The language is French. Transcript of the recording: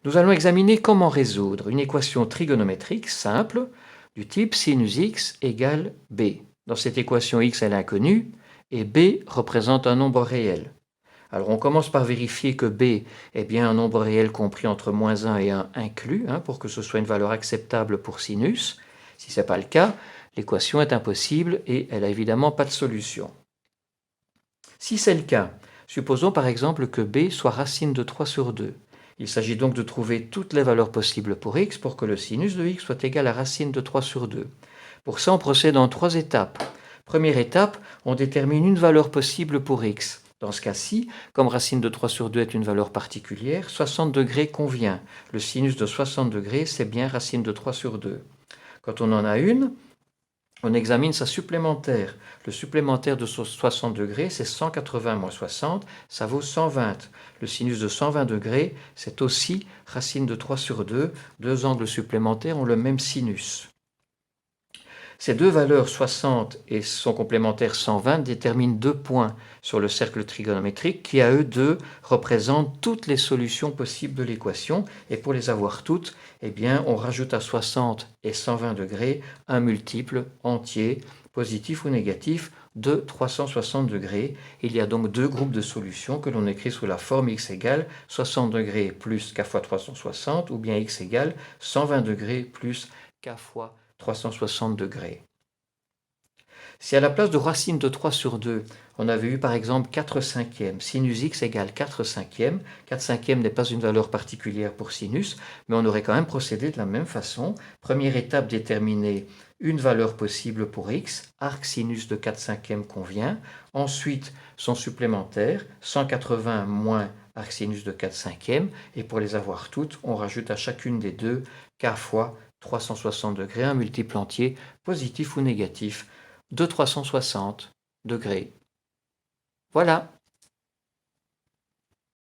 Nous allons examiner comment résoudre une équation trigonométrique simple du type sinus x égale b. Dans cette équation, x est inconnue et b représente un nombre réel. Alors on commence par vérifier que b est bien un nombre réel compris entre moins 1 et 1 inclus, pour que ce soit une valeur acceptable pour sinus. Si ce n'est pas le cas, l'équation est impossible et elle n'a évidemment pas de solution. Si c'est le cas, supposons par exemple que b soit racine de 3 sur 2. Il s'agit donc de trouver toutes les valeurs possibles pour x pour que le sinus de x soit égal à racine de 3 sur 2. Pour ça, on procède en 3 étapes. Première étape, on détermine une valeur possible pour x. Dans ce cas-ci, comme racine de 3 sur 2 est une valeur particulière, 60 degrés convient. Le sinus de 60 degrés, c'est bien racine de 3 sur 2. Quand on en a une, on examine sa supplémentaire. Le supplémentaire de 60 degrés, c'est 180 moins 60, ça vaut 120. Le sinus de 120 degrés, c'est aussi racine de 3 sur 2. Deux angles supplémentaires ont le même sinus. Ces deux valeurs 60 et son complémentaire 120 déterminent 2 points sur le cercle trigonométrique qui, à eux deux, représentent toutes les solutions possibles de l'équation. Et pour les avoir toutes, on rajoute à 60 et 120 degrés un multiple entier, positif ou négatif, de 360 degrés. Il y a donc deux groupes de solutions que l'on écrit sous la forme x égale 60 degrés plus k fois 360 ou bien x égale 120 degrés plus k fois 360 degrés. Si à la place de racine de 3 sur 2, on avait eu par exemple 4 cinquièmes, sinus x égale 4 cinquièmes, 4 cinquièmes n'est pas une valeur particulière pour sinus, mais on aurait quand même procédé de la même façon. Première étape, déterminer une valeur possible pour x, arc sinus de 4 cinquièmes convient. Ensuite, son supplémentaire, 180 moins arc sinus de 4 cinquièmes, et pour les avoir toutes, on rajoute à chacune des deux k fois 360 degrés, un multiple entier, positif ou négatif, de 360 degrés. Voilà.